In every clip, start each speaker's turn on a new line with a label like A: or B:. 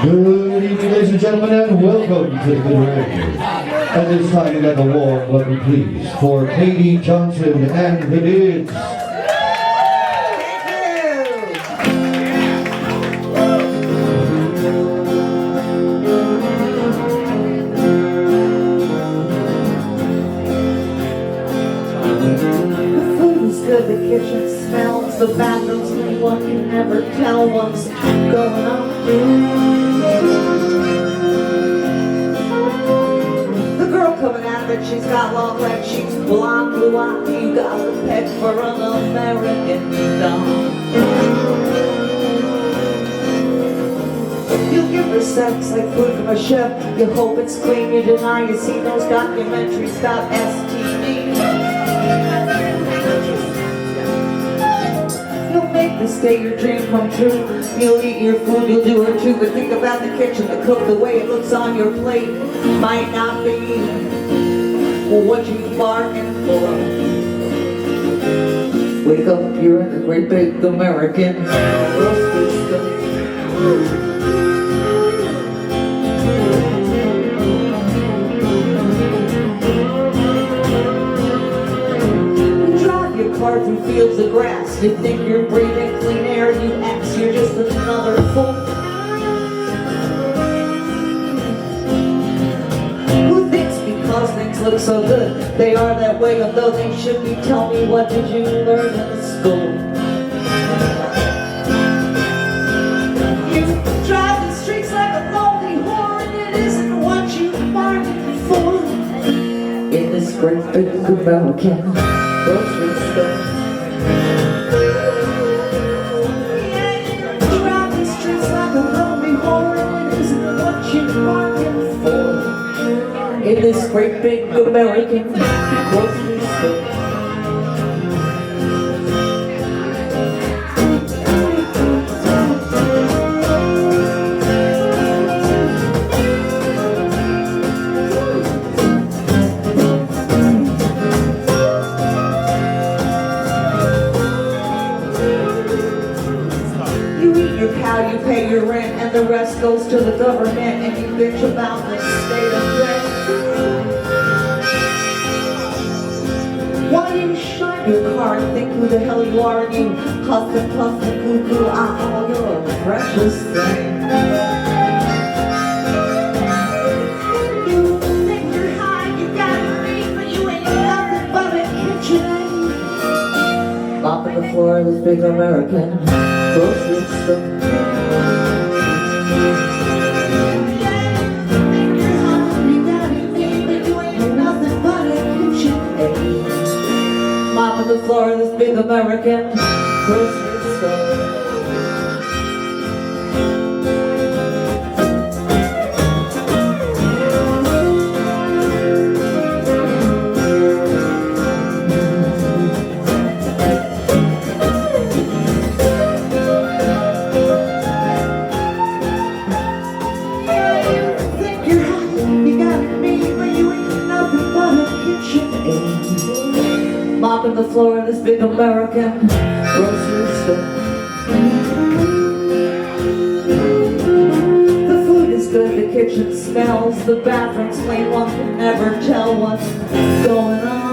A: Good evening, ladies and gentlemen, and welcome to the radio. At this time, let a warm welcome, please, for Kaydi Johnson and the Dids.
B: The food is good, the kitchen smells, the bathroom's clean, one can never tell what's going on. The girl coming out of it, she's got long legs, she's blonde, blue eyes, you got her pegged for an American doll. You give her sex like food from a chef, you hope it's clean, you deny you see those documentaries about STDs. You'll make this day your dream come true. You'll eat your food, you'll do her too. But think about the kitchen, the cook, the way it looks on your plate might not be what you bargained for. Wake up, you're in the great big American grocery store. Car through fields of grass, you think you're breathing clean air, you act, you're just another fool. Who thinks because things look so good, they are that way, although they should be? Tell me, what did you learn in school? You drive the streets like a lonely whore, and it isn't what you bargained for. In this great big American grocery store. Yeah, you drive the streets like a lonely whore, and it isn't what you're bargained for. In this great big American grocery store. You pay your rent and the rest goes to the government, and you bitch about the state of rent. Why do you shine your car and think who the hell you are, and you huff and puff and goo-goo, oh, you're a precious thing. You think you're high, you got me, but you ain't nothing but a kitchen. Mopping the floor of this big American grocery store. Mopping the floor of this big American grocery store. Mopping the floor of this big American grocery store. The food is good, the kitchen smells, the bathroom's clean, one can never tell what's going on.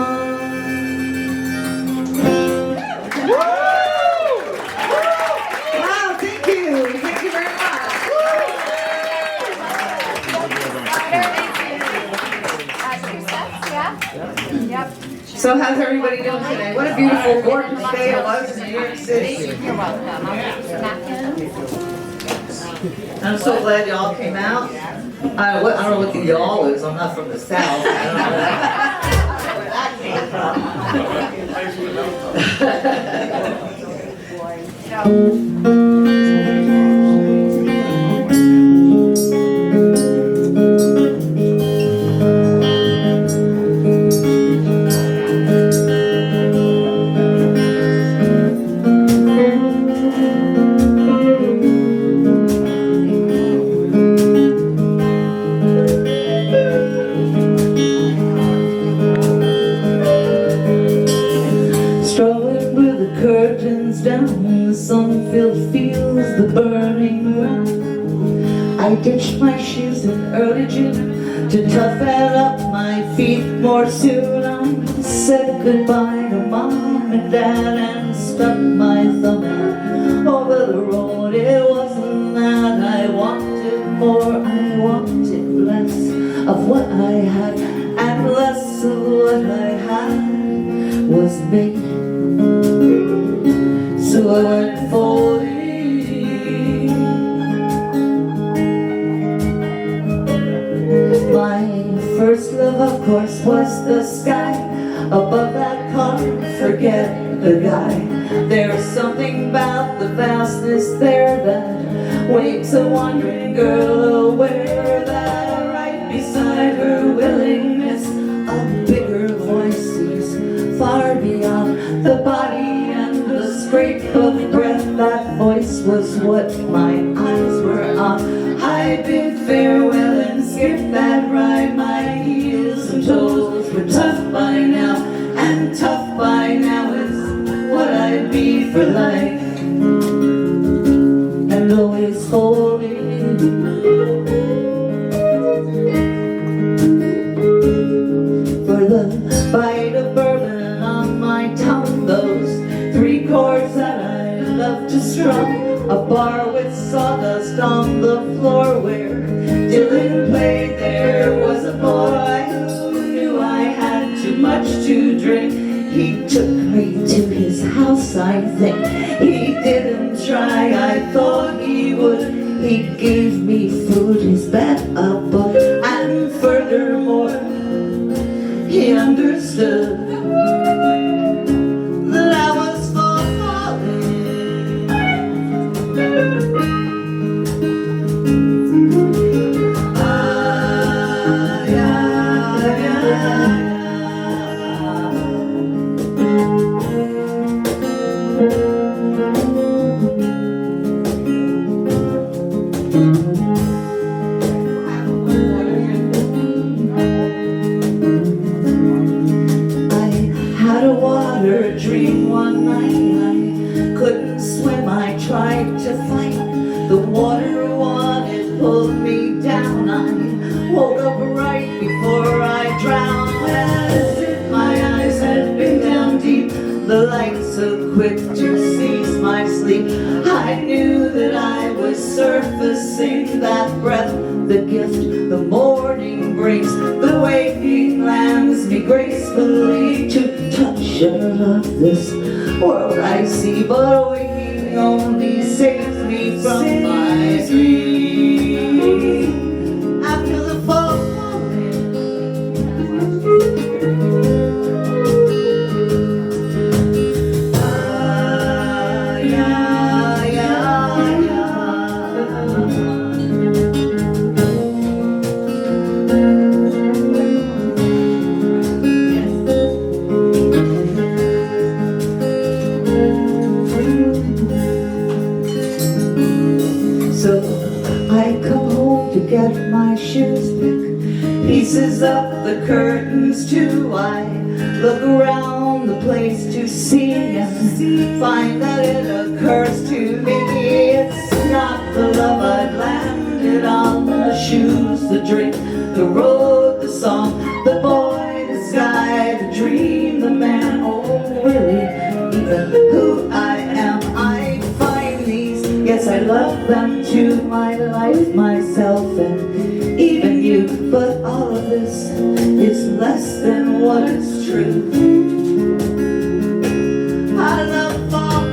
B: Wow, thank you very much.
C: Yep.
B: So how's everybody doing today? What a beautiful, gorgeous day it was in New York City.
C: You're welcome. I'll get you some napkins.
B: I'm so glad y'all came out. I don't know what the y'all is. I'm not from the South. I don't know where that came from. Curtains down, the sun-filled fields, the I ditched my shoes in early June to toughen up my feet more soon. I said goodbye to Mom and Dad and stuck my thumb over the road. It wasn't that I wanted more, I wanted less of what I had, and less of what I had was me. So I went for my first love, of course, was the sky above that car. Forget the guy. There's something about the vastness there that wakes a wandering girl aware that right beside her willingness a bigger voice is far beyond the body and the scrape of breath. That voice was what my eyes were on. I bid farewell and skipped that ride. My heels and toes were tough by now, and tough by now is what I'd be for life, and always holding for the bite of bourbon on my tongue, those 3 chords that I love to strum. A bar with sawdust on the floor where Dylan played. There was a boy who knew I had too much to drink. He took me to his house, I think. He didn't try, I thought he would. He gave me food, his bed, a book, and furthermore, he understood that I was falling. A dream one night. I couldn't swim, I tried to fight. The water wanted pulled me down. I woke up right before I drowned, as if my eyes had been down deep. The light so quick to seize my sleep. I knew that I was surfacing, that breath, the gift the morning brings. The waking lands me gracefully to touch of this world I see, but waking only saves me from my dream. After the fall, so I come home to get my shoes, pick pieces up the curtains too. I look around the place to see and find that it occurs to me it's not the love I'd landed on. The shoes, the drink, the road, the song, the boy, the sky, the dream, the man, oh really, even who I am. I find these, yes I love them too, my life, myself, and even you. But all of this is less than what is true. I love falling.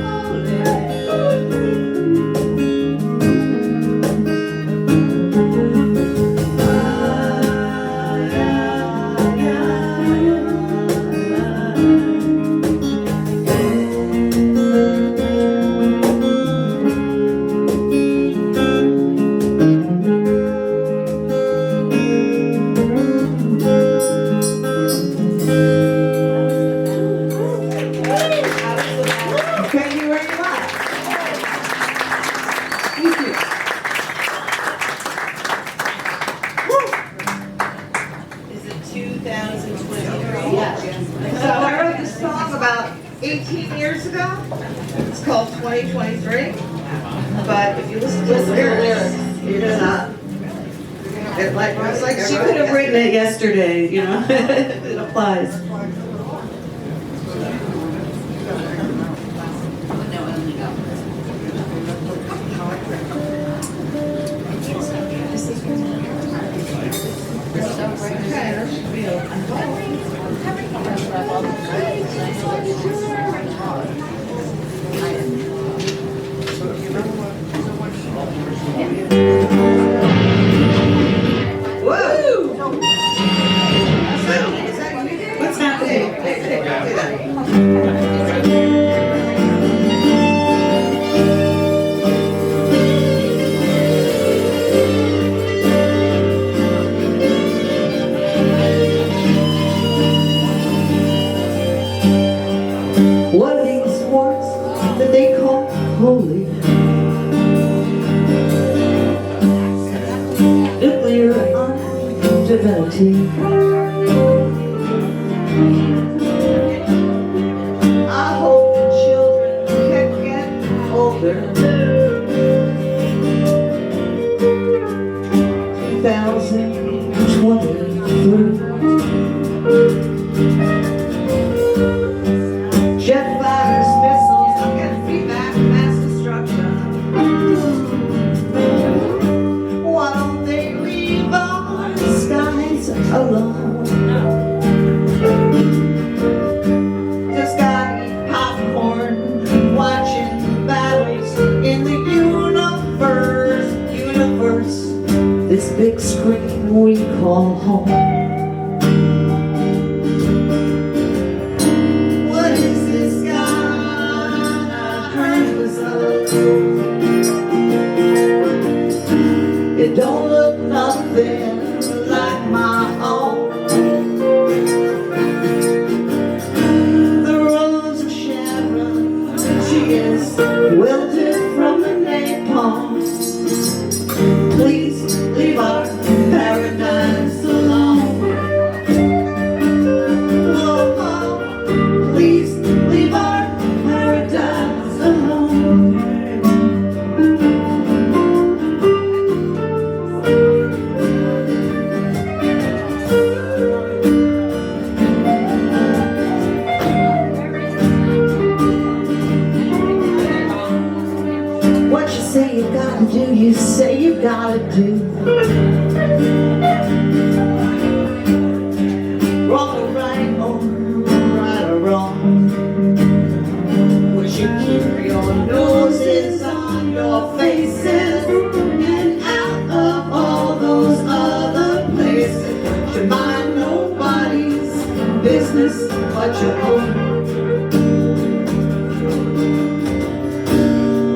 B: Thank you very much. Thank you.
D: Is it 2023?
B: Yes.
D: So I wrote this song about 18 years ago. It's called 2023. But if you listen to the lyrics, you're gonna It's like
B: She could have written it yesterday, you know. It applies.
D: Woo!
B: What's happening? What are these sports that they call holy? Nuclear divinity. I hope the children can get older. 2023. Jet fighters, missiles, I'm getting feedback, mass destruction. Why don't they leave our skies alone? Just gotta eat popcorn, watching battles in the universe, this big screen we call home. What is this God I heard was love? It don't look nothing like my own. The Rose of Sharon, she is wilted from the napalm. Please leave our paradise alone. Oh, oh, please leave our paradise alone. What you say you gotta do, you say you gotta do. Wrong or right, or right or wrong. Would you keep your noses on your faces and out of all those other places? You mind nobody's business but your own.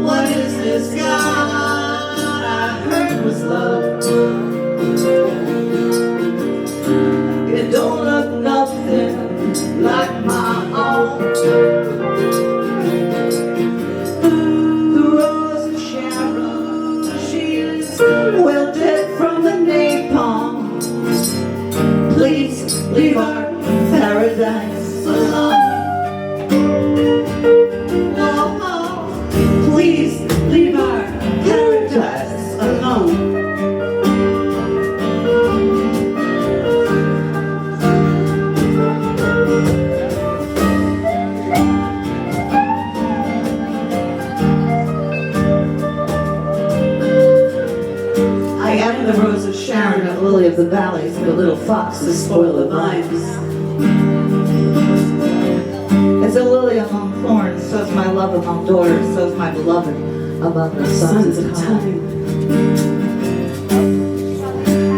B: What is this God I heard was love? It don't look nothing like my own. The Rose of Sharon, she is wilted from the napalm. Please leave our paradise alone. Please leave our paradise alone. I am the Rose of Sharon, a lily of the valleys, the little fox to spoil the vines. As a lily among thorns, so's my love among daughters, so's my beloved among the sons of time.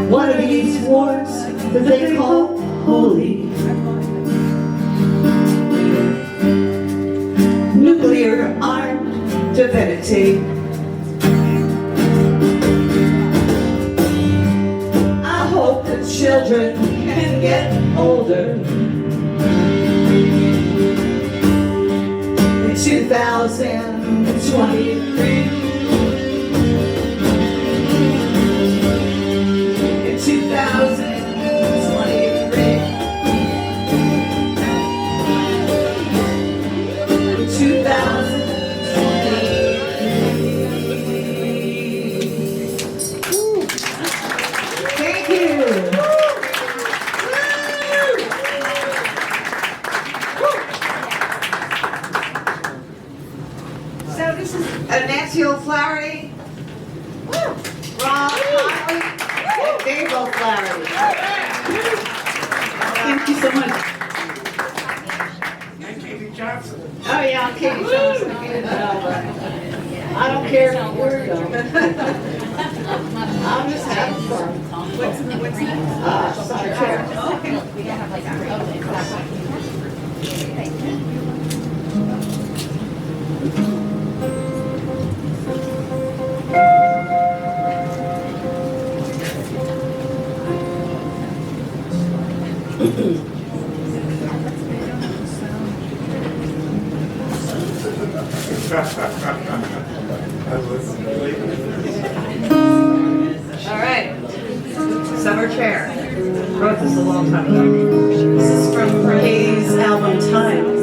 B: What are these wars that they call holy? Nuclear armed divinity. I hope the children can get older. 2023. In 2023. In 2023.
D: Thank Dave O'Flaherty.
B: Thank you so much.
D: Oh yeah, I'm Kaydi Johnson. I don't care if you were though. I'm just having fun.
C: What's the name?
D: Summer chair.
C: Okay. We don't have like
D: All right. Summer chair. Wrote this a long time ago. This is from Kaydi's album Time.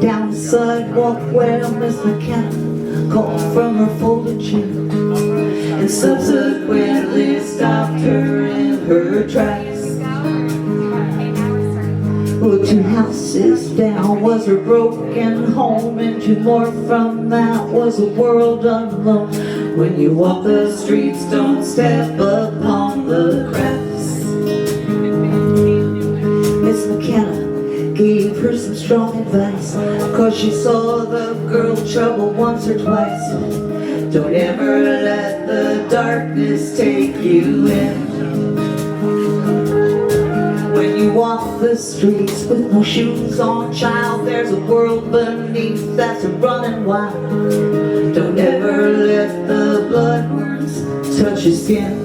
D: Down the sidewalk where Miss McKenna called from her folded chair and subsequently stopped her in her tracks. Well, 2 houses down was her broken home, and 2 more from that was a world unknown. When you walk the streets, don't step upon the cracks. Miss McKenna gave her some strong advice, 'cause she saw the girl trouble once or twice. Don't ever let the darkness take you in. When you walk the streets with no shoes on, child, there's a world beneath that's running wild. Don't ever let the bloodworms touch your skin.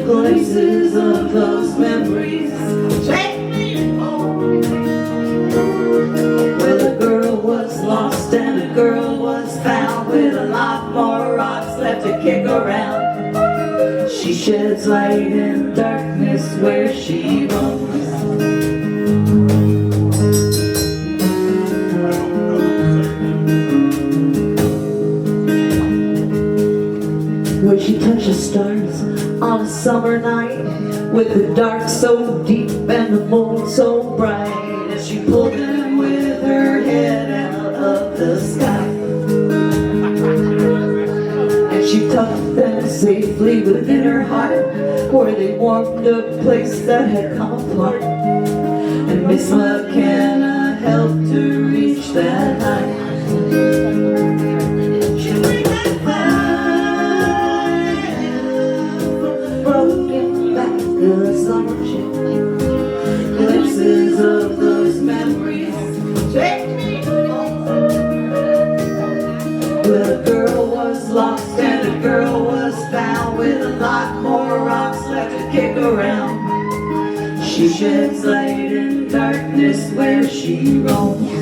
D: Glimpses of those memories take me home. Well, a girl was lost and a girl was found, with a lot more rocks left to kick around. She sheds light in darkness where she roams. Where she touches stars on a summer night, with the dark so deep and the moon so bright, as she pulled them with her head out of the sky. And she tucked them safely within her heart, where they warmed a place that had come apart. And Miss McKenna helped her reach that height. The summer chick, glimpses of those memories take me home. Well, a girl was lost and a girl was found, with a lot more rocks left to kick around. She sheds light in darkness where she roams.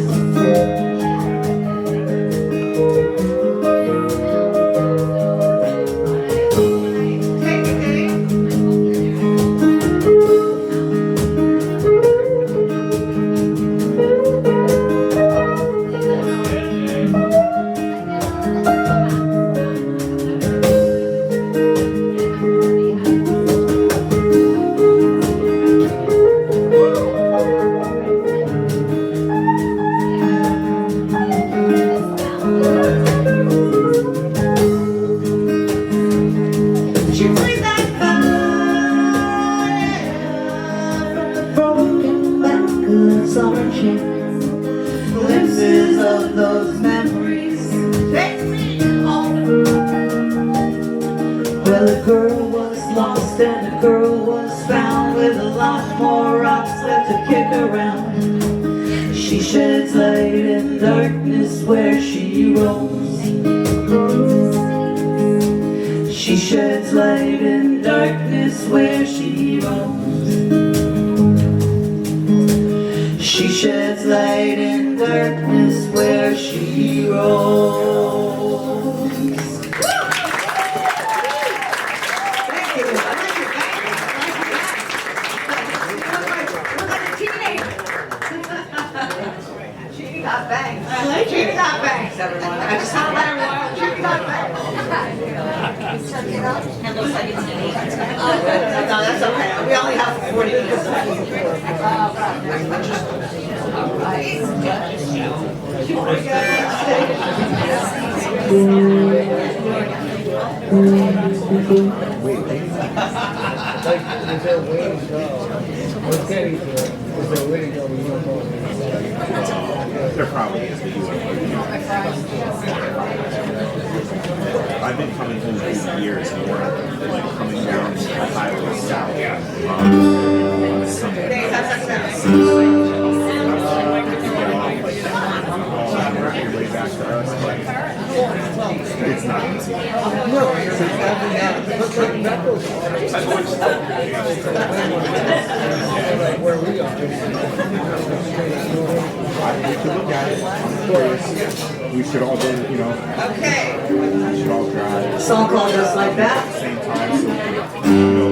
D: Summer chick, glimpses of those memories take me home. Well, a girl was lost and a girl was found, with a lot more rocks left to kick around. She sheds light in darkness where she roams. She sheds light in darkness where she roams. She sheds light in darkness where she roams.
E: Is there a way to go? What's Kaydi do? Is there a way to go when you don't know?
F: There probably is, but I've been coming home for years more like coming down the highway south on a Sunday. Work your way back to us, but it's not easy.
E: Like where we are.
F: We should look at it. I'm curious. We should all do, you know.
B: Okay.
F: We should all drive.
B: Song called Just Like That.
F: At the same time, so we can, you know.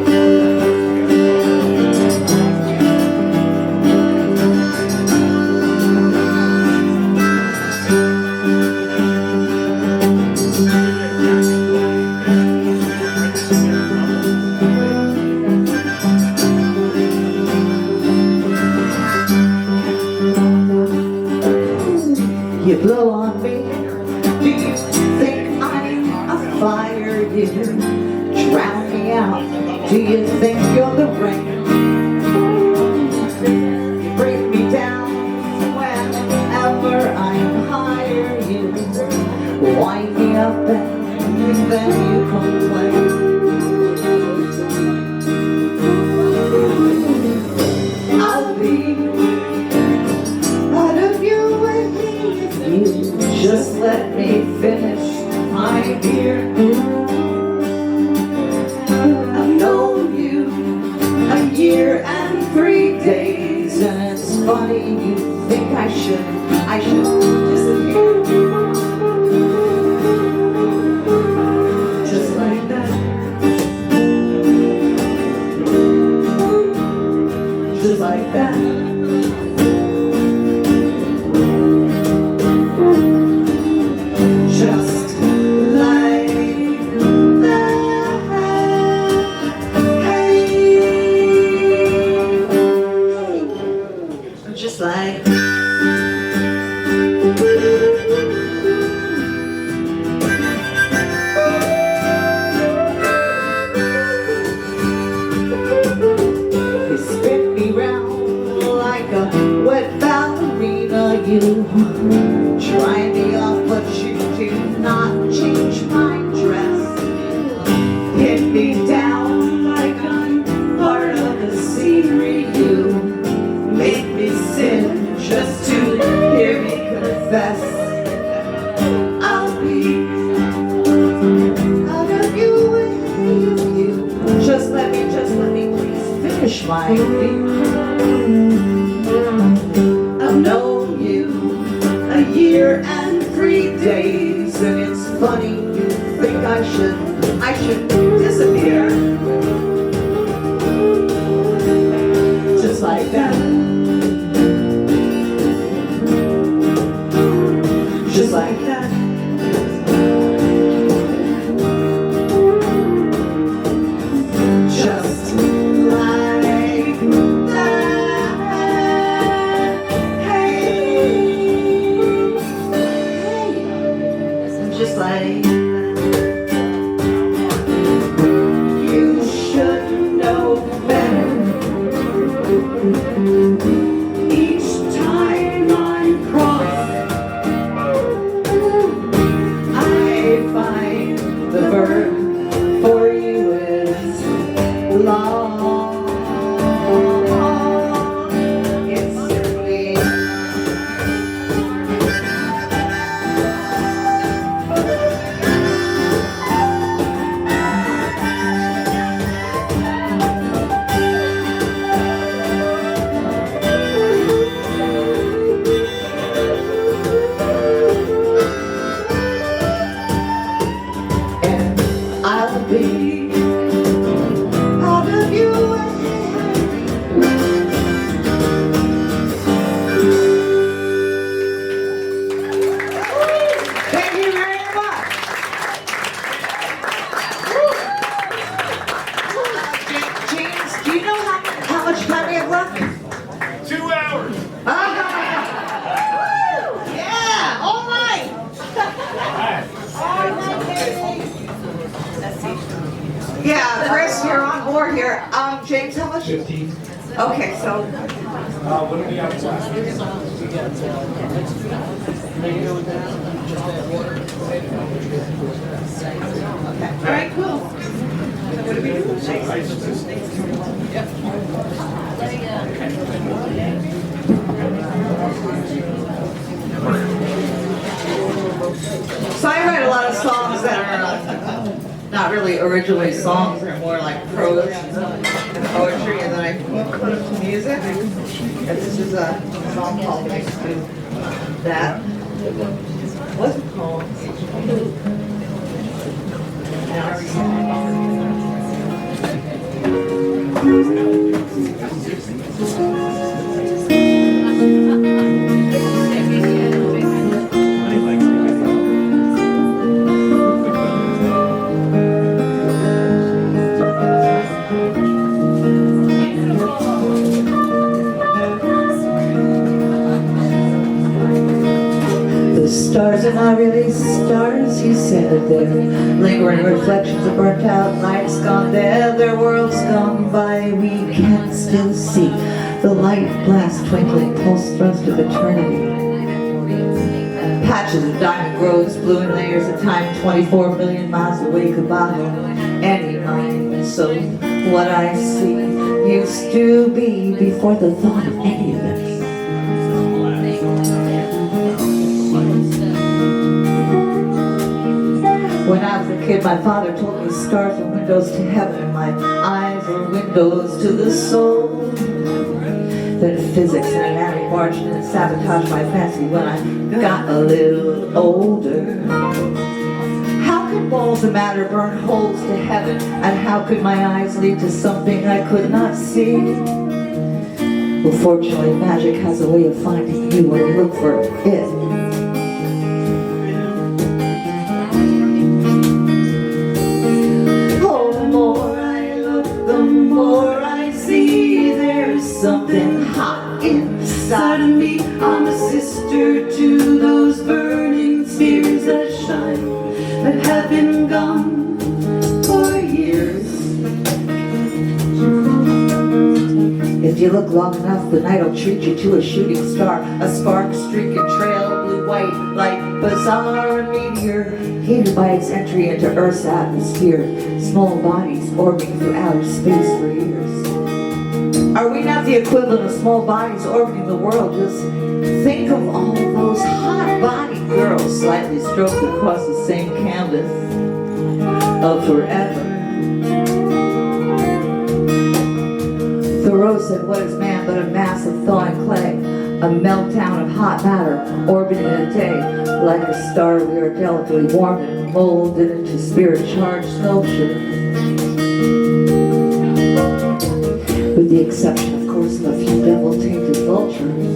D: You blow on me. Do you think I'm a fire? You drown me out. Do you think you're the rain? You break me down whenever I'm higher. You wind me up and then you complain. I'll be out of your way if you just let me finish my beer. I've known you a year and 3 days, and it's funny you think I should disappear. Just like that. Just like that. Just like that. Hey. Just like you spin me round like a wet ballerina. You try me off, but you do not change my dress. Hit me down like I'm part of the scenery. You make me sin just to hear me confess. I'll be out of your way if you just let me please finish my beer. I've known you a year and 3 days, and it's funny you think I should disappear. Just like that. Just like that. Just like that. Hey. Hey. Just like that. You should
B: Yeah, Chris, you're on board here. James, how much?
G: 15.
B: Okay, so
G: What do we have left?
B: all right, cool. So what do we do? So I write a lot of songs that are not really originally songs, they're more like prose and poetry, and then I put them to music. And this is a song called Next to That. What's it called? Now it's
D: The stars are not really stars, you said there. Lingering reflections of burnt out nights gone dead. Their world's gone by, we can still see the light blast twinkling pulse thrust of eternity.
B: patches of diamond groves, blue in layers of time, 24 million miles away could bottle any mind. So what I see used to be before the thought of any of this. When I was a kid, my father told me stars are windows to heaven, my eyes are windows to the soul. Then physics and anatomy barged in and sabotaged my fancy when I got a little older. How could balls of matter burn holes to heaven, and how could my eyes lead to something I could not see? Well, fortunately, magic has a way of finding you when you look for it. The more I see, there's something hot inside of me. I'm a sister to those burning spheres that shine, that have been gone for years. If you look long enough, the night will treat you to a shooting star, a spark, streak, and trail, blue-white, like bizarre meteor, heated by its entry into Earth's atmosphere. Small bodies orbiting through outer space for years. Are we not the equivalent of small bodies orbiting the world? Just think of all those hot-bodied girls slightly stroked across the same canvas of forever. Thoreau said, what is man but a mass of thawing clay? A meltdown of hot matter orbiting in a day. Like a star, we are delicately warmed and molded into spirit-charged sculpture. With the exception, of course, of a few devil-tainted vultures.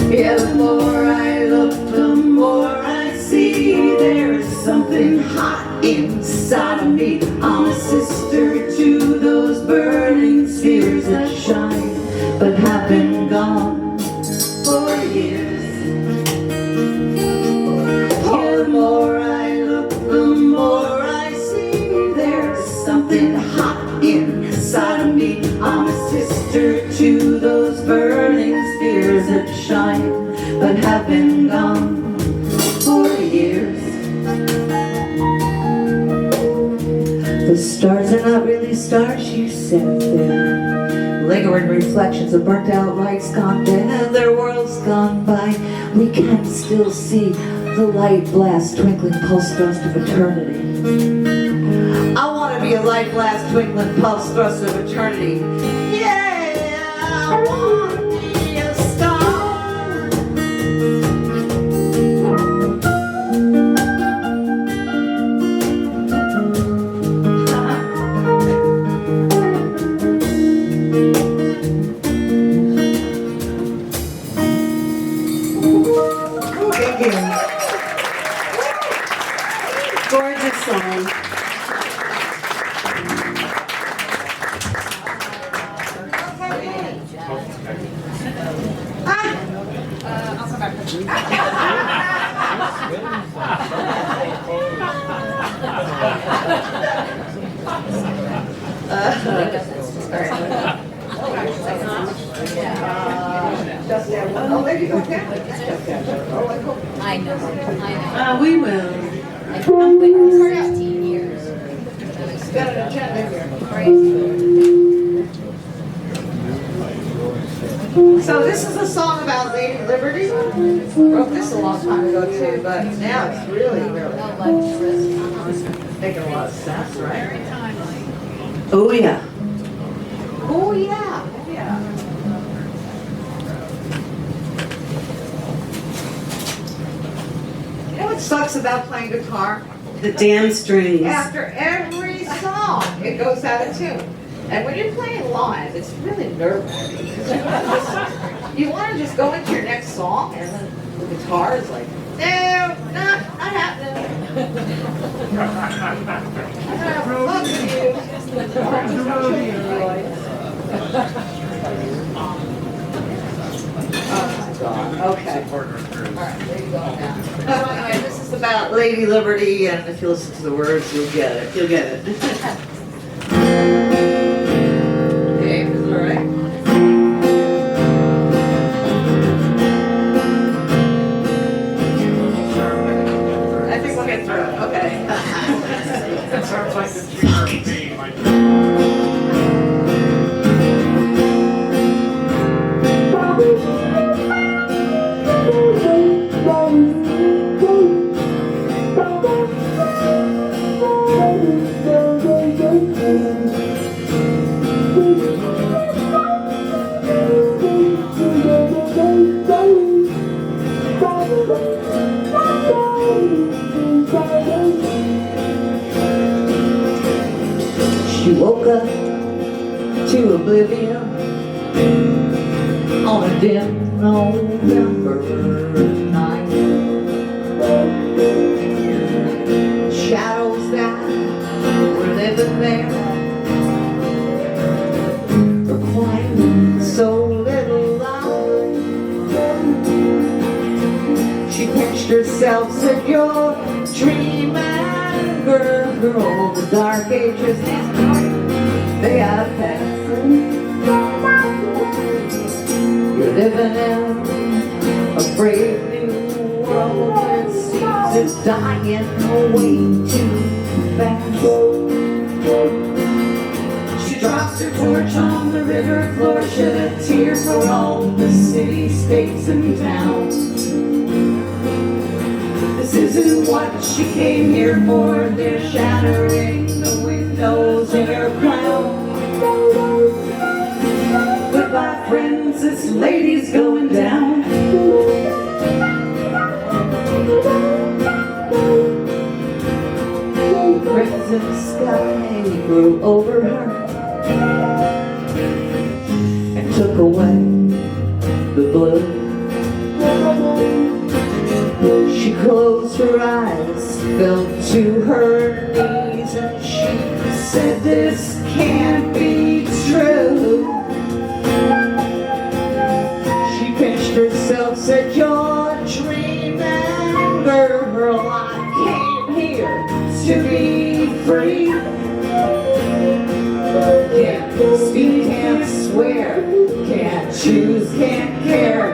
B: Yeah, the more I look, the more I see. There's something hot inside of me. I'm a sister to those burning spheres that shine, but have been gone for years. Yeah, the more I look, the more I see. There's something hot inside of me. I'm a sister to those burning spheres that shine, but have been gone for years. The stars are not really stars, you said there. Lingering reflections of burnt out lights gone dead. Their world's gone by, we can still see the light blast twinkling pulse thrust of eternity. I want to be a light blast twinkling pulse thrust of eternity. Yeah, I want to be a star. Thank you.
H: Gorgeous song.
B: Oh, there you go, Kat.
C: I know.
H: We will.
C: I've been with for 16 years.
B: Got an agenda here. So this is a song about Lady Liberty. Wrote this a long time ago too, but now it's really making a lot of sense, right?
H: Oh, yeah.
B: Oh yeah, yeah. You know what sucks about playing guitar?
H: The damn strings.
B: After every song, it goes out of tune. And when you're playing live, it's really nerve-wracking. You want to just go into your next song, and then the guitar is like, no, not happening. Fuck you. Oh my God. Okay. All right, there you go now. So anyway, this is about Lady Liberty, and if you listen to the words, you'll get it. You'll get it. Okay, is it all right? I think we'll get through it. Okay.
G: That sounds like the future theme.
B: She woke up to oblivion on a dim November night. Shadows that were living there were quiet so little loud. She pinched herself, said, "You're dreaming, girl, the dark ages, they are passing. You're living in a brave new world that seems it's dying way too fast." She dropped her torch on the river floor, shed a tear for all the cities, states, and towns. This isn't what she came here for. They're shattering the windows in her crown. Goodbye, friends, this lady's going down. The crimson sky grew over her and took away the blue. She closed her eyes, fell to her knees, and she said, "This can't be true." She pinched herself, said, "You're dreaming, girl, I came here to be free." Can't speak, can't swear, can't choose, can't care.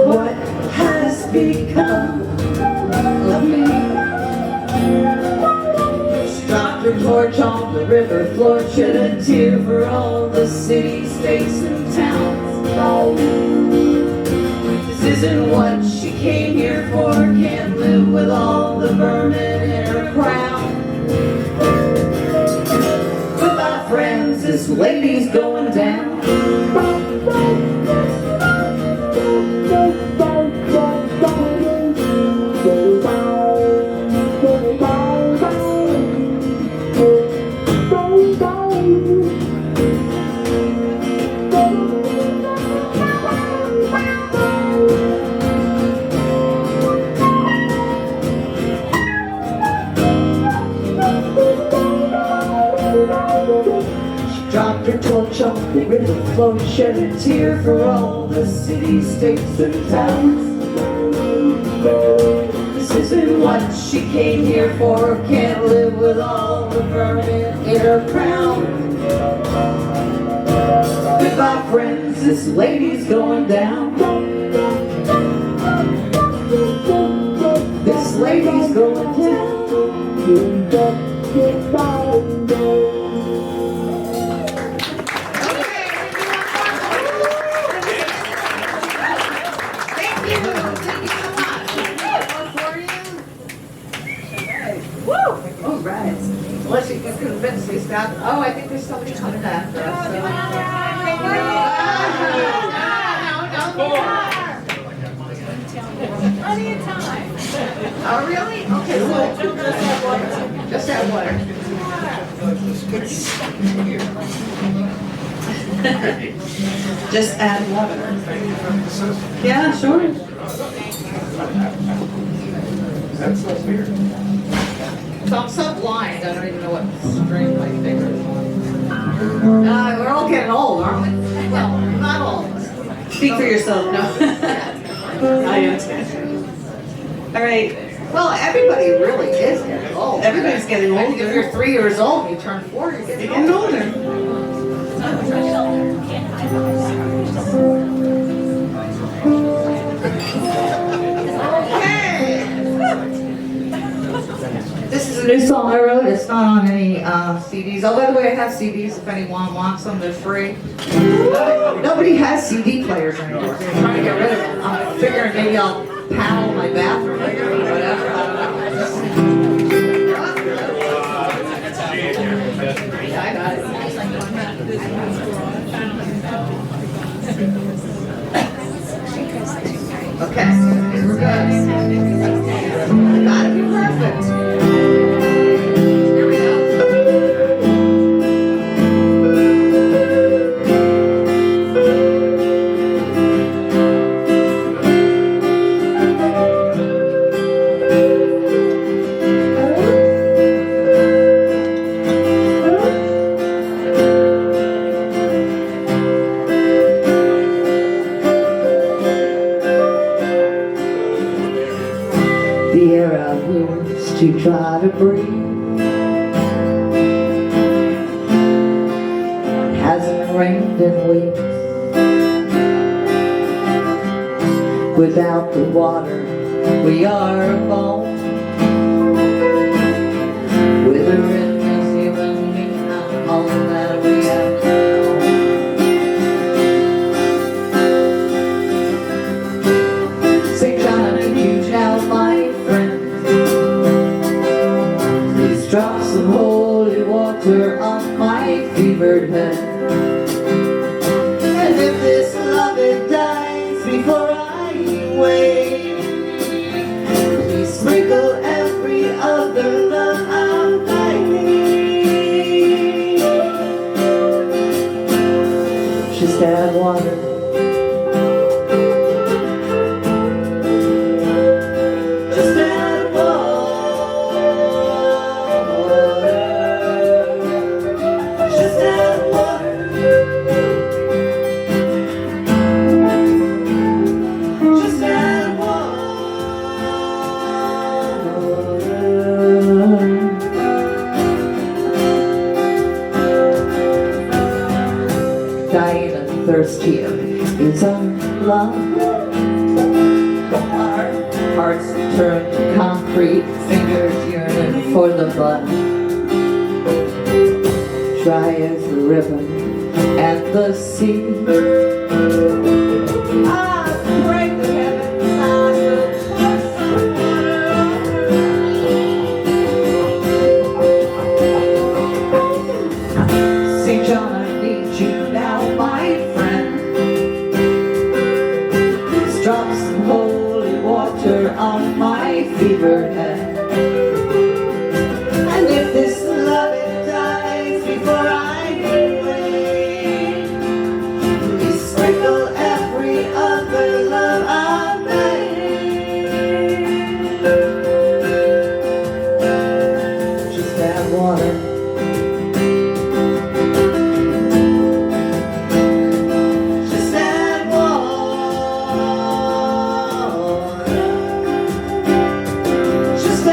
B: What has become of me? She dropped her torch on the river floor, shed a tear for all the cities, states, and towns. This isn't what she came here for. Can't live with all the vermin in her crown. Goodbye, friends, this lady's going down. Dropped her torch on the river flow, shed a tear for all the cities, states, and towns. what she came here for. Can't live with all the vermin in her crown. Goodbye friends, this lady's going down. This lady's going down.
D: All right. Unless you can convince me, Scott. Oh, I think there's somebody coming after us.
C: Plenty of time.
D: Oh, really? Okay, cool. Just have water.
H: Just add water. Yeah, sure.
D: So I'm so blind, I don't even know what string my fingers on. We're all getting old, aren't we? Well, not all of us.
H: Speak for yourself, no. I am too. All right.
D: Well, everybody really is getting old.
H: Everybody's getting
D: I mean, if
H: older.
D: you're 3 years old and you turn 4, you're
H: You're
D: getting
H: getting
D: older. Okay. This is a new song I wrote. It's not on any CDs. Oh, by the way, I have CDs if anyone wants them. They're free. Nobody has CD players anymore. So I'm trying to get rid of them. I'm figuring maybe I'll panel my bathroom or whatever. I don't know. Yeah, I got it. Okay, we're good. Gotta be perfect. Here we go. The air out moves to try to breathe. It hasn't rained in weeks. Without the water, we are alone. Withering is you and me, not all that we have to know. St. John, I need you now, my friend. Please drop some holy water on my fevered head. And if this love it dies before I wake, please sprinkle every other love out I need. Just add water. Just add water. Just add water. Just add water. Dying and thirsty is our love. Our hearts turn to concrete, fingers yearning for the blood. Dry as the river and the sea. I pray to heaven I will pour some water. St. John, I need you now, my friend. Please drop some holy water on my fevered head. And if this love it dies before I wake, please sprinkle every other love I've made. Just add water. Just add water. Just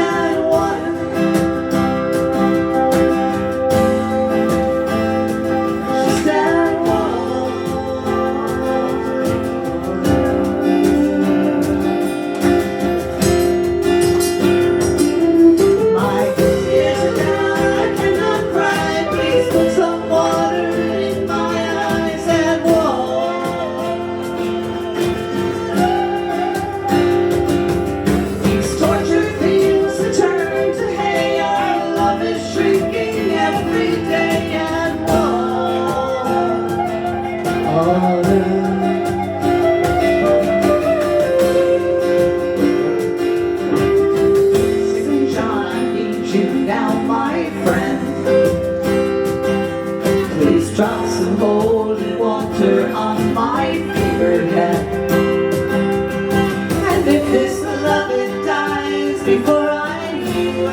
D: before I leave.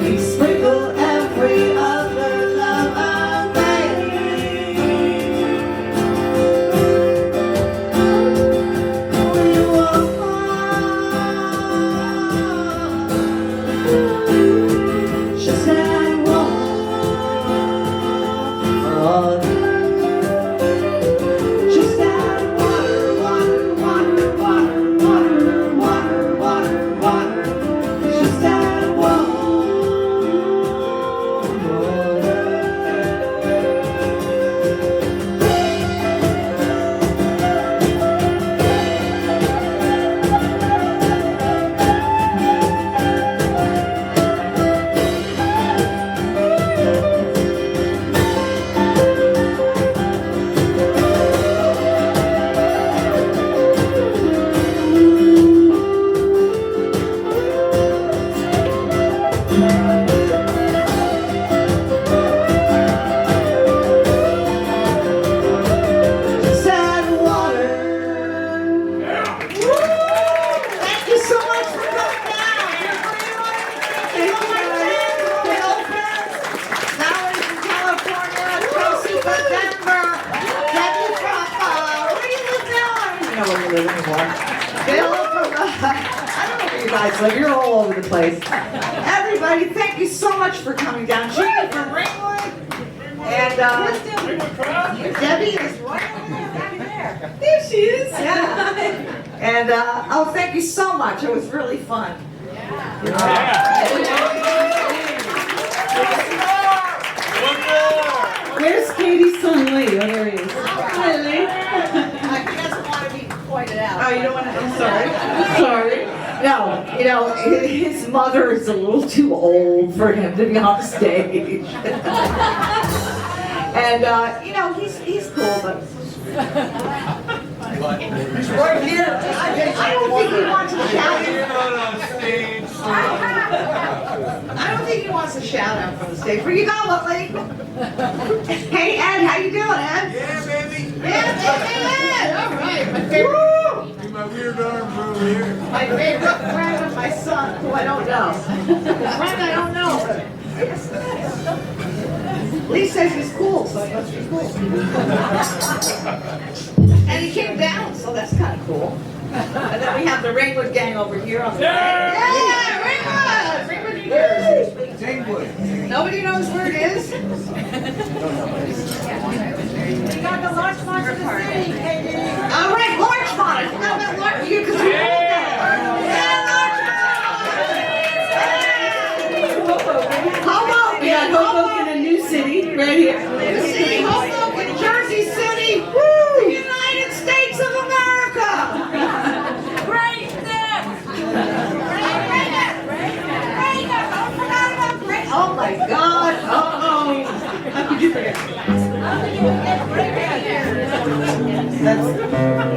D: We sprinkle every other love away. We walk just that walk. Just that water, water, water, water, water, water, water, water. Just that water. Sad water. Thank you so much for coming down. Mallory from California, Kelsey from Denver, Debbie from, where do you live now? I don't even know where you live anymore. Bill from, I don't know where you guys live. You're all over the place. Everybody, thank you so much for coming down. Judy from Ringwood. And Debbie is right back there. There she is. Yeah. And oh, thank you so much. It was really fun.
H: Where's Katie's son Lee? Oh, there he is. Hi, Lee.
B: He doesn't want to be pointed out.
H: Oh, you don't want to, I'm sorry. Sorry.
D: No, you know, his mother is a little too old for him to be on the stage. And you know, he's cool, but right here, I don't think he wants to shout. I don't think he wants to shout out from the stage. Where you go, Lee? Hey, Ed, how you doing, Ed?
G: Yeah, baby.
D: Yeah, hey, Ed. All right, my favorite.
G: Get my weird arms over here.
D: My favorite friend of my son, who I don't know. Friend I don't know. Lee says he's cool, so he must be cool. And he came down, so that's kind of cool. And then we have the Ringwood gang over here on the right. Yeah, Ringwood! Ringwood, New Jersey. Nobody knows where it is? We got the Larchmont of the city, Kaydi. All right, Larchmont. I forgot about Larchmont because we moved there. Yeah, Larchmont. Hoboken.
H: We got Hoboken, a new city, right here.
D: New City, Hoboken, Jersey City, the United States of America.
C: Great step!
D: Oh my God. Uh-oh.
H: How could you forget?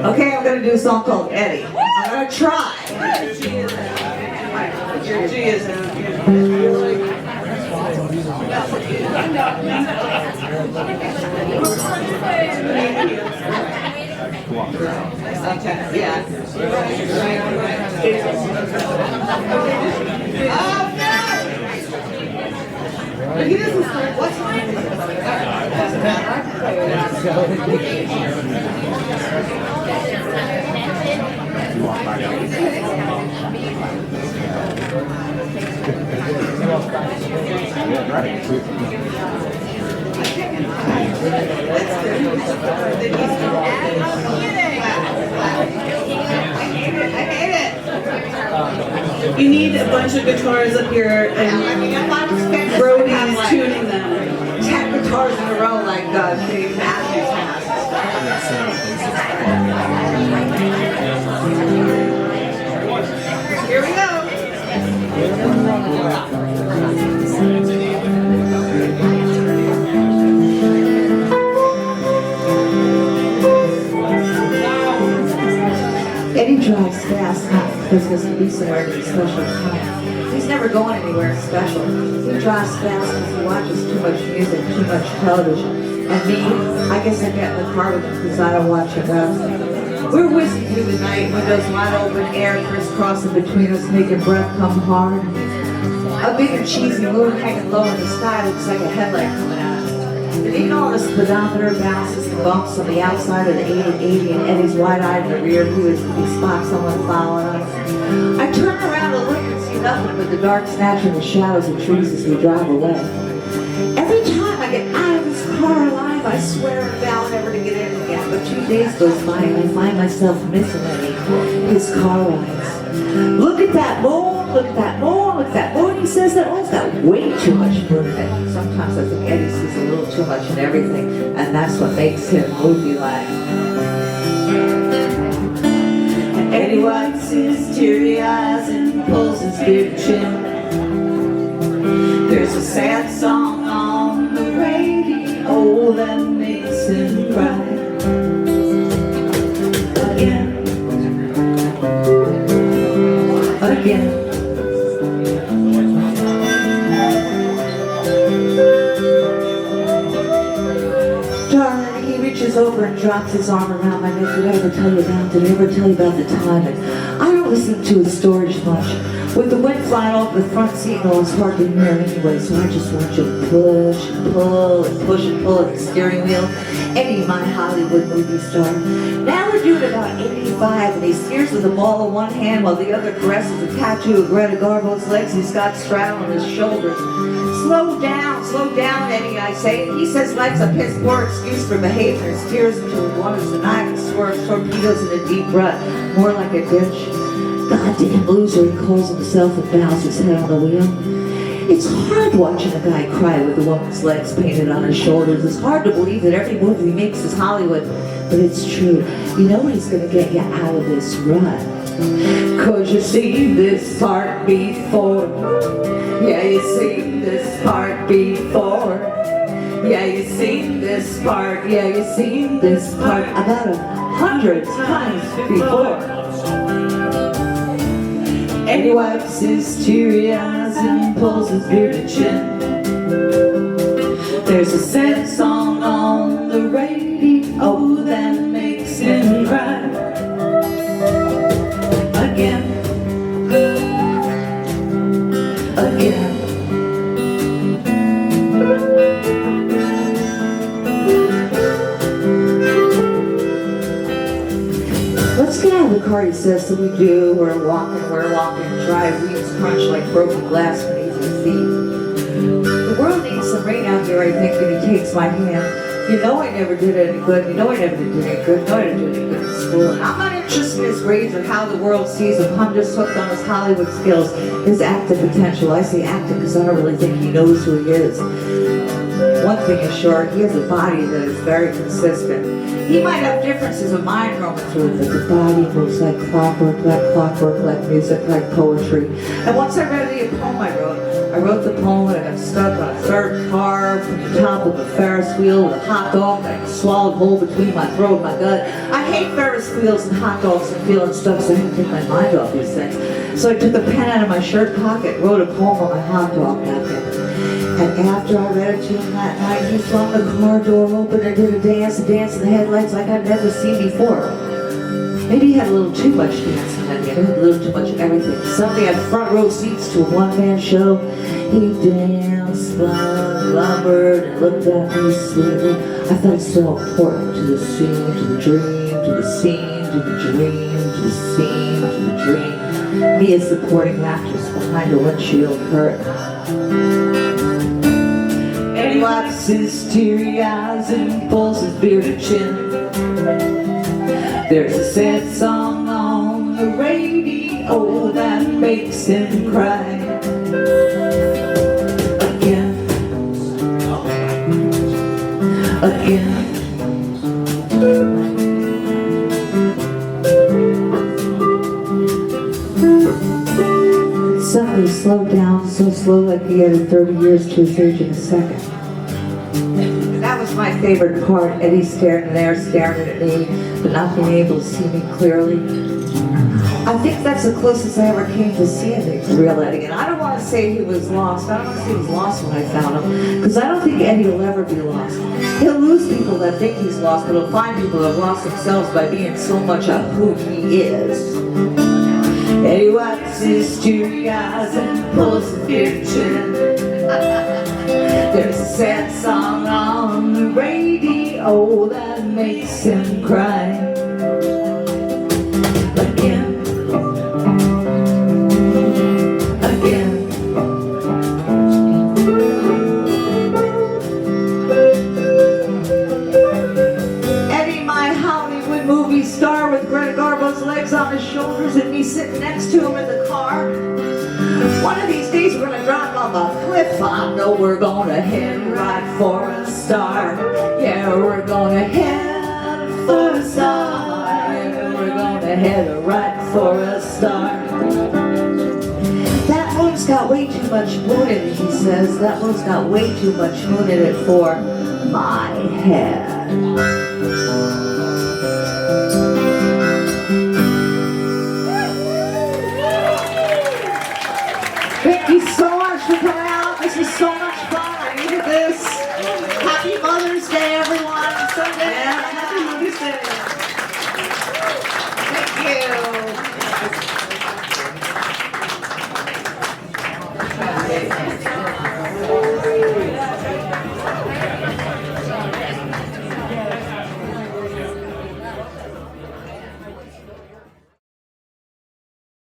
D: Okay, I'm going to do a song called Eddie. I'm going to try.
H: Your G is out.
D: Okay, yeah. Oh, no! But he doesn't start. What's mine? Doesn't matter. I hate it.
H: You need a bunch of guitars up here
D: I mean,
H: and
D: if I was spending
H: Brody
D: have
H: is
D: like
H: tuning them.
D: 10 guitars in a row like Dave Matthews has. Here we go. Eddie drives fast, not because he doesn't be somewhere at a special time. He's never going anywhere special. He drives fast because he watches too much music, too much television. And me, I guess I get in the car with him because I don't watch enough.
B: We're whizzing through the night, windows wide open, air crisscrossing between us, making breath come hard. A big and cheesy moon hanging low in the sky looks like a headlight coming out. And even all the speedometer bounces and bumps on the outside of the 80 and Eddie's wide-eyed in the rear view as he spots someone following us. I turn around to look and see nothing but the dark snatching the shadows of trees as we drive away. Every time I get out of this car alive, I swear and vow never to get in again. But 2 days goes by and I find myself missing Eddie, his car rides. Look at that moon, look at that moon, look at that moon. He says that moon's got way too much moon in it. Sometimes I think Eddie sees a little too much in everything, and that's what makes him movie-like. And Eddie wipes his teary eyes and pulls his big chin. There's a sad song on the radio that makes him cry. Again. Again. Darling, he reaches over and drops his arm around my neck. Did I ever tell you about? Did I ever tell you about the time? And I don't listen to his stories much. With the wind flying off the front seat, no, it's hard to hear anyway, so I just want you to push and pull and push and pull at the steering wheel. Eddie, my Hollywood movie star. Now we're doing about 85, and he steers with a ball in one hand while the other caresses a tattoo of Greta Garbo's legs he's got straddling his shoulders. Slow down, Eddie, I say. He says life's a piss poor excuse for behavior and steers into one of the knife and swerves torpedoes in a deep rut, more like a ditch. Goddamn loser, he calls himself and bows his head on the wheel. It's hard watching a guy cry with a woman's legs painted on his shoulders. It's hard to believe that every move he makes is Hollywood, but it's true. You know he's gonna get you out of this rut. 'Cause you've seen this part before. Yeah, you've seen this part before. Yeah, you've seen this part. Yeah, you've seen this part about 100 times before. And he wipes his teary eyes and pulls his bearded chin. There's a sad song on the radio that makes him cry. Again. Again. Let's get out of the car, he says, so we do. We're walking, dry weeds crunch like broken glass beneath your feet. The world needs some rain out here, I think, and he takes my hand. You know I never did any good, you know I never did any good, you know I didn't do any good in school. And I'm not interested in his grades or how the world sees him. I'm just hooked on his Hollywood skills, his acting potential. I say acting because I don't really think he knows who he is. One thing is sure, he has a body that is very consistent. He might have differences of mind roaming through it, but the body moves like clockwork, like music, like poetry. And once I read the poem I wrote the poem and I got stuck on a third car from the top of a Ferris wheel with a hot dog that I swallowed whole between my throat and my gut. I hate Ferris wheels and hot dogs and feeling stuff, so I didn't take my mind off these things. So I took a pen out of my shirt pocket, wrote a poem on my hot dog napkin. And after I read it to him that night, he flung the car door open and did a dance in the headlights like I'd never seen before. Maybe he had a little too much dancing in him, a little too much everything. Suddenly I had front row seats to a one-man show. He danced, spun, lumbered, and looked at me sweetly. I felt so important to the scene, to the dream, to the scene, to the dream, to the scene, to the dream. Me as supporting actress behind a windshield curtain. And he wipes his teary eyes and pulls his bearded chin. There's a sad song on the radio that makes him cry. Again. Again. Suddenly slowed down so slow like he added 30 years to his age in a second. That was my favorite part. Eddie standing there staring at me, but not being able to see me clearly. I think that's the closest I ever came to seeing the real Eddie. And I don't want to say he was lost. I don't want to say he was lost when I found him. Because I don't think Eddie will ever be lost. He'll lose people that think he's lost, but he'll find people that have lost themselves by being so much of who he is. Eddie wipes his teary eyes and pulls the picture. There's a sad song on the radio that makes him cry. Again, again. Eddie, my Hollywood movie star with Greta Garbo's legs on his shoulders and me sitting next to him in the car. One of these days we're gonna drive off a cliff. I know we're gonna head right for a star. Yeah, we're gonna head for a star. Yeah, we're gonna head right for a star. That moon's got way too much moon in it, he says. That moon's got way too much moon in it for my head.